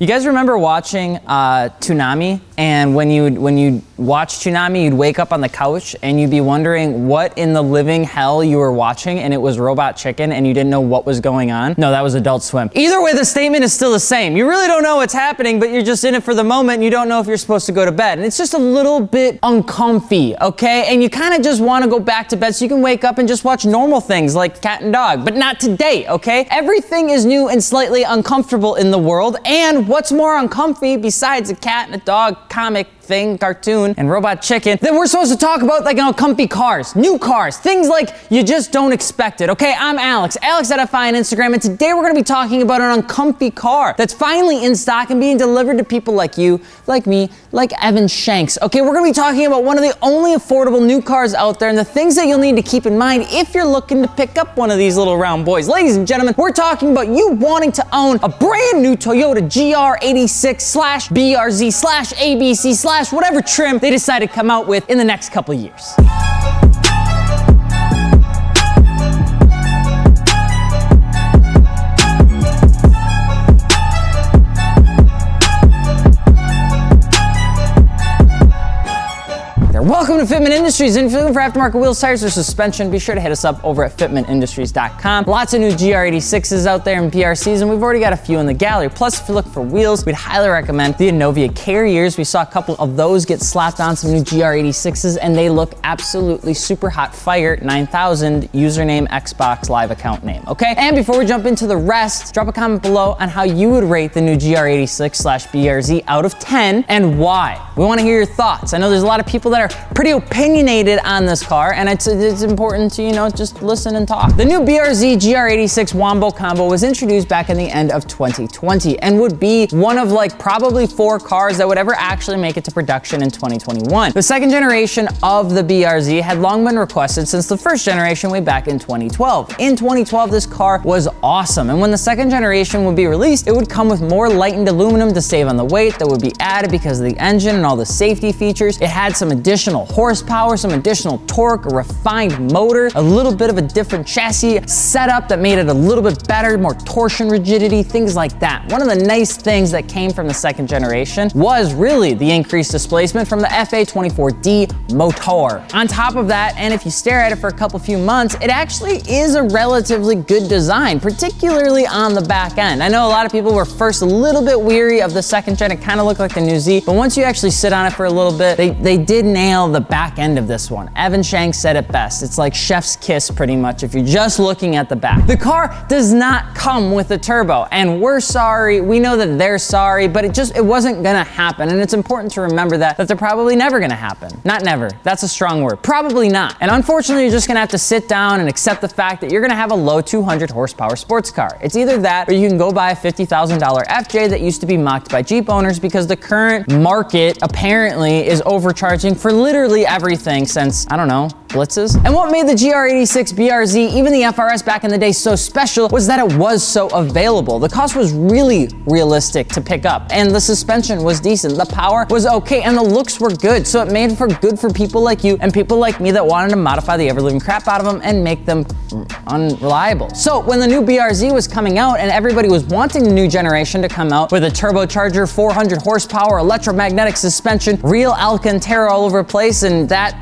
You guys remember watching Toonami? And when you watch Toonami, you'd wake up on the couch and you'd be wondering what in the living hell you were watching, and it was Robot Chicken and you didn't know what was going on? No, that was Adult Swim. Either way, the statement is still the same. You really don't know what's happening, but you're just in it for the moment and you don't know if you're supposed to go to bed. And it's just a little bit uncomfy, okay? And you kind of just want to go back to bed so you can wake up and just watch normal things like cat and dog, but not today, okay? Everything is new and slightly uncomfortable in the world, and what's more uncomfy besides a cat and a dog comic thing, cartoon, and Robot Chicken, that we're supposed to talk about, like, comfy cars, new cars, things like you just don't expect it, okay? I'm Alex at FI on Instagram, and today we're gonna be talking about an uncomfy car that's finally in stock and being delivered to people like you, like me, like Evan Shanks, okay? We're gonna be talking about one of the only affordable new cars out there and the things that you'll need to keep in mind if you're looking to pick up one of these little round boys. Ladies and gentlemen, we're talking about you wanting to own a brand new Toyota GR86/BRZ/ABC/ whatever trim they decide to come out with in the next couple years. Welcome to Fitment Industries, and if you're looking for aftermarket wheels, tires, or suspension, be sure to hit us up over at fitmentindustries.com. Lots of new GR86s out there and BRCs, and we've already got a few in the gallery. Plus, if you're looking for wheels, we'd highly recommend the Inovia Carriers. We saw a couple of those get slapped on some new GR86s, and they look absolutely super hot fire. 9000 username Xbox Live account name, okay? And before we jump into the rest, drop a comment below on how you would rate the new GR86/BRZ out of 10 and why. We want to hear your thoughts. I know there's a lot of people that are pretty opinionated on this car, and it's important to, just listen and talk. The new BRZ GR86 Wombo Combo was introduced back in the end of 2020 and would be one of probably 4 cars that would ever actually make it to production in 2021. The second generation of the BRZ had long been requested since the first generation way back in 2012. In 2012, this car was awesome, and when the second generation would be released, it would come with more lightened aluminum to save on the weight that would be added because of the engine and all the safety features. It had some additional horsepower, some additional torque, a refined motor, a little bit of a different chassis setup that made it a little bit better, more torsion rigidity, things like that. One of the nice things that came from the second generation was really the increased displacement from the FA24D motor. On top of that, and if you stare at it for a few months, it actually is a relatively good design, particularly on the back end. I know a lot of people were first a little bit weary of the second gen. It kind of looked like the new Z, but once you actually sit on it for a little bit, they did nail the back end of this one. Evan Shanks said it best. It's like chef's kiss pretty much if you're just looking at the back. The car does not come with a turbo, and we're sorry. We know that they're sorry, but it wasn't gonna happen, and it's important to remember that they're probably never gonna happen. Not never. That's a strong word. Probably not. And unfortunately, you're just gonna have to sit down and accept the fact that you're gonna have a low 200 horsepower sports car. It's either that, or you can go buy a $50,000 FJ that used to be mocked by Jeep owners because the current market apparently is overcharging for literally everything since, I don't know, blitzes. And what made the GR86 BRZ, even the FRS back in the day, so special was that it was so available. The cost was really realistic to pick up, and the suspension was decent, the power was okay, and the looks were good, so it made for good for people like you and people like me that wanted to modify the ever-living crap out of them and make them unreliable. So when the new BRZ was coming out and everybody was wanting the new generation to come out with a turbocharger, 400 horsepower, electromagnetic suspension, real Alcantara all over the place, and that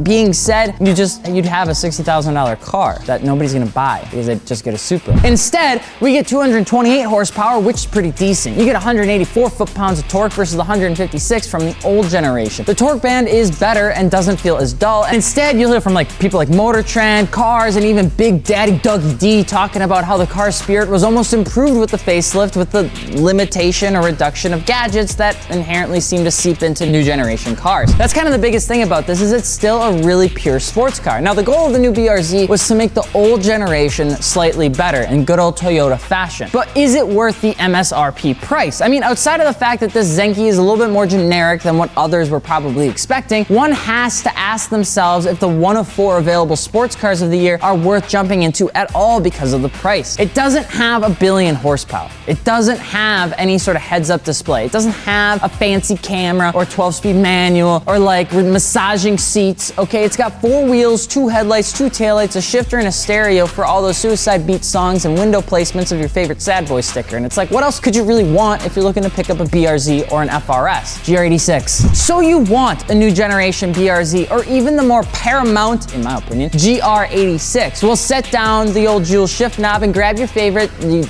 being said, you'd have a $60,000 car that nobody's gonna buy because they just get a Supra. Instead, we get 228 horsepower, which is pretty decent. You get 184 foot-pounds of torque versus the 156 from the old generation. The torque band is better and doesn't feel as dull. And instead, you'll hear from people like Motor Trend, Cars, and even Big Daddy Dougie D talking about how the car's spirit was almost improved with the facelift, with the limitation or reduction of gadgets that inherently seem to seep into new generation cars. That's kind of the biggest thing about this, is it's still a really pure sports car. Now, the goal of the new BRZ was to make the old generation slightly better in good old Toyota fashion. But is it worth the MSRP price? I mean, outside of the fact that this Zenki is a little bit more generic than what others were probably expecting, one has to ask themselves if the one of 4 available sports cars of the year are worth jumping into at all because of the price. It doesn't have a billion horsepower. It doesn't have any sort of heads-up display. It doesn't have a fancy camera or 12-speed manual or massaging seats nice, okay? It's got 4 wheels, 2 headlights, 2 taillights, a shifter, and a stereo for all those Suicide Beat songs and window placements of your favorite Sad Boy sticker. And it's like, what else could you really want if you're looking to pick up a BRZ or an FRS? GR86. So you want a new generation BRZ or even the more paramount, in my opinion, GR86. Well, set down the old Jules shift knob and grab your favorite, the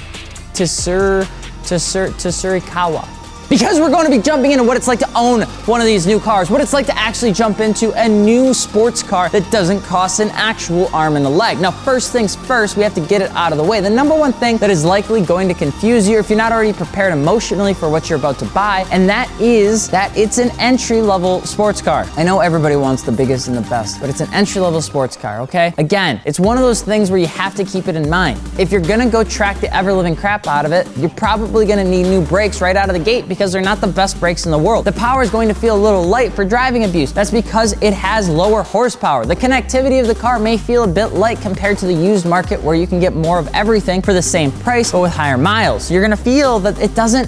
Tsurikawa. Because we're going to be jumping into what it's like to own one of these new cars, what it's like to actually jump into a new sports car that doesn't cost an actual arm and a leg. Now, first things first, we have to get it out of the way. The number one thing that is likely going to confuse you if you're not already prepared emotionally for what you're about to buy, and that is that it's an entry-level sports car. I know everybody wants the biggest and the best, but it's an entry-level sports car, okay? Again, it's one of those things where you have to keep it in mind. If you're gonna go track the ever-living crap out of it, you're probably gonna need new brakes right out of the gate because they're not the best brakes in the world. The power is going to feel a little light for driving abuse. That's because it has lower horsepower. The connectivity of the car may feel a bit light compared to the used market where you can get more of everything for the same price, but with higher miles. You're gonna feel that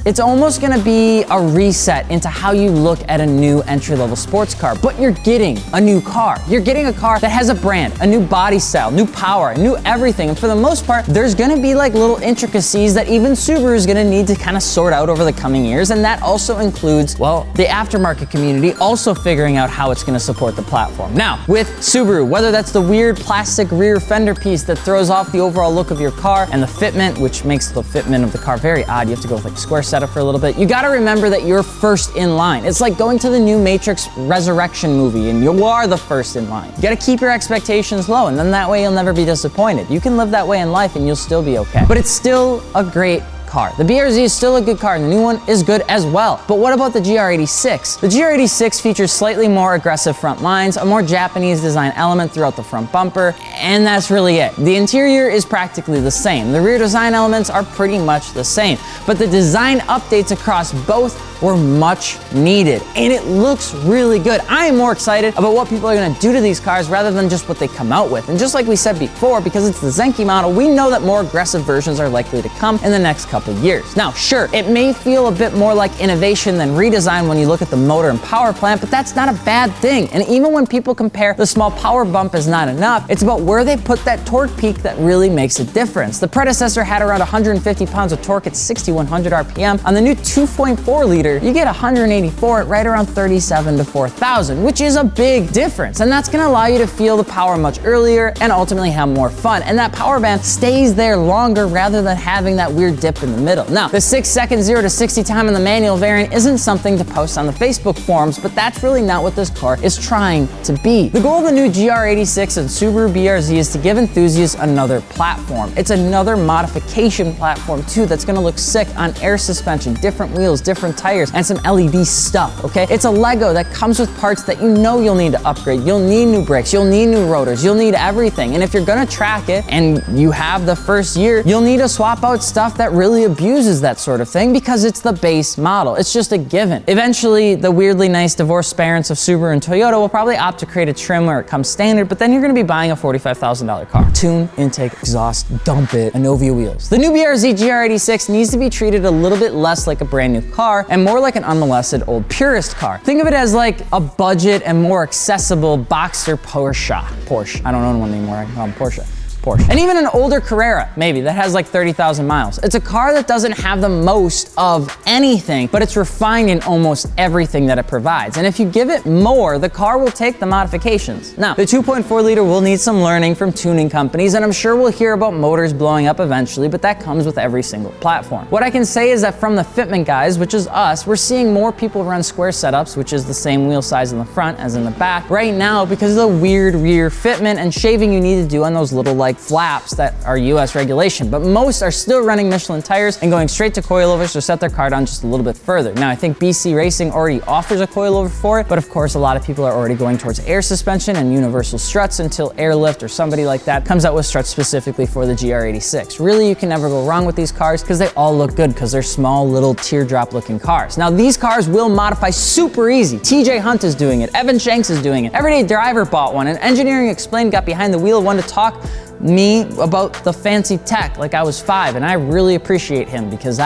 it's almost gonna be a reset into how you look at a new entry-level sports car, but you're getting a new car. You're getting a car that has a brand, a new body style, new power, new everything. And for the most part, there's gonna be like little intricacies that even Subaru is gonna need to kind of sort out over the coming years, and that also includes, well, the aftermarket community also figuring out how it's going to support the platform. Now, with Subaru, whether that's the weird plastic rear fender piece that throws off the overall look of your car and the fitment, which makes the fitment of the car very odd, you have to go with like a square setup for a little bit, you got to remember that you're first in line. It's like going to the new Matrix Resurrection movie and you are the first in line. You got to keep your expectations low, and then that way you'll never be disappointed. You can live that way in life and you'll still be okay. But it's still a great car. The BRZ is still a good car, and the new one is good as well. But what about the GR86? The GR86 features slightly more aggressive front lines, a more Japanese design element throughout the front bumper, and that's really it. The interior is practically the same. The rear design elements are pretty much the same, but the design updates across both were much needed, and it looks really good. I am more excited about what people are gonna do to these cars rather than just what they come out with. And just like we said before, because it's the Zenki model, we know that more aggressive versions are likely to come in the next couple years. Now, sure, it may feel a bit more like innovation than redesign when you look at the motor and power plant, but that's not a bad thing. And even when people compare the small power bump as not enough, it's about where they put that torque peak that really makes a difference. The predecessor had around 150 pounds of torque at 6,100 RPM. On the new 2.4 liter, you get 184 at right around 37 to 4,000, which is a big difference. And that's gonna allow you to feel the power much earlier and ultimately have more fun. And that power band stays there longer rather than having that weird dip in the middle. Now, the 6-second 0 to 60 time in the manual variant isn't something to post on the Facebook forums, but that's really not what this car is trying to be. The goal of the new GR86 and Subaru BRZ is to give enthusiasts another platform. It's another modification platform too that's gonna look sick on air suspension, different wheels, different tires, and some LED stuff, okay? It's a Lego that comes with parts that you know you'll need to upgrade. You'll need new brakes, you'll need new rotors, you'll need everything. And if you're gonna track it and you have the first year, you'll need to swap out stuff that really abuses that sort of thing because it's the base model. It's just a given. Eventually, the weirdly nice divorced parents of Subaru and Toyota will probably opt to create a trim where it comes standard, but then you're gonna be buying a $45,000 car. Tune, intake, exhaust, dump it, Inovia wheels. The new BRZ GR86 needs to be treated a little bit less like a brand new car and more like an unmolested old purist car. Think of it as like a budget and more accessible Boxster Porsche. I don't own one anymore, I can call them Porsche. And even an older Carrera, maybe, that has like 30,000 miles. It's a car that doesn't have the most of anything, but it's refined in almost everything that it provides. And if you give it more, the car will take the modifications. Now, the 2.4 liter will need some learning from tuning companies, and I'm sure we'll hear about motors blowing up eventually, but that comes with every single platform. What I can say is that from the fitment guys, which is us, we're seeing more people run square setups, which is the same wheel size in the front as in the back, right now because of the weird rear fitment and shaving you need to do on those little like flaps that are US regulation, but most are still running Michelin tires and going straight to coilovers to set their car down just a little bit further. Now, I think BC Racing already offers a coilover for it, but of course, a lot of people are already going towards air suspension and universal struts until Airlift or somebody like that comes out with struts specifically for the GR86. Really, you can never go wrong with these cars because they all look good because they're small, little teardrop looking cars. Now, these cars will modify super easy. TJ Hunt is doing it, Evan Shanks is doing it, Everyday Driver bought one, and Engineering Explained got behind the wheel of one to talk me about the fancy tech like I was 5, and I really appreciate him because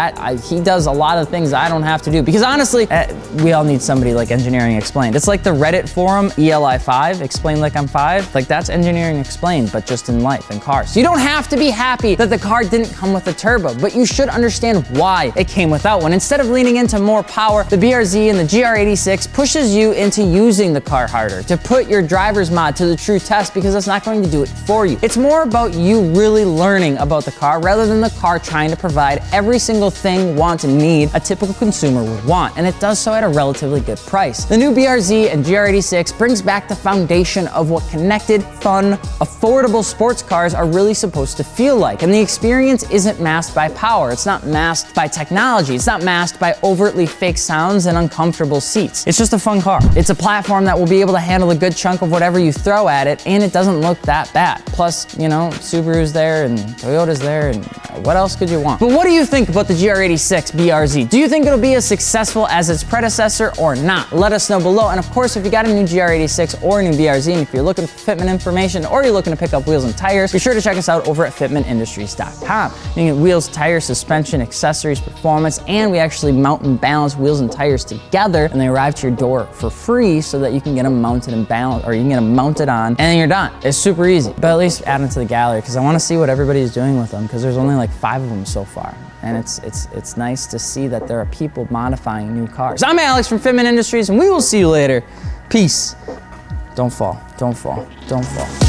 he does a lot of things I don't have to do. Because honestly, we all need somebody like Engineering Explained. It's like the Reddit forum, ELI5, Explain Like I'm 5. Like that's Engineering Explained, but just in life and cars. So you don't have to be happy that the car didn't come with a turbo, but you should understand why it came without one. Instead of leaning into more power, the BRZ and the GR86 pushes you into using the car harder, to put your driver's mod to the true test, because it's not going to do it for you. It's more about you really learning about the car rather than the car trying to provide every single thing, want, and need a typical consumer would want, and it does so at a relatively good price. The new BRZ and GR86 brings back the foundation of what connected, fun, affordable sports cars are really supposed to feel like, and the experience isn't masked by power, it's not masked by technology, it's not masked by overtly fake sounds and uncomfortable seats. It's just a fun car. It's a platform that will be able to handle a good chunk of whatever you throw at it, and it doesn't look that bad. Plus, you know, Subaru's there and Toyota's there, and what else could you want? But what do you think about the GR86 BRZ? Do you think it'll be as successful as its predecessor or not? Let us know below. And of course, if you got a new GR86 or a new BRZ, and if you're looking for fitment information or you're looking to pick up wheels and tires, be sure to check us out over at fitmentindustries.com. You can get wheels, tires, suspension, accessories, performance, and we actually mount and balance wheels and tires together, and they arrive to your door for free so that you can get them mounted and balanced, or you can get them mounted on, and then you're done. It's super easy. But at least add them to the gallery because I want to see what everybody's doing with them, because there's only like 5 of them so far. And it's nice to see that there are people modifying new cars. I'm Alex from Fitment Industries, and we will see you later. Peace. Don't fall, don't fall, don't fall.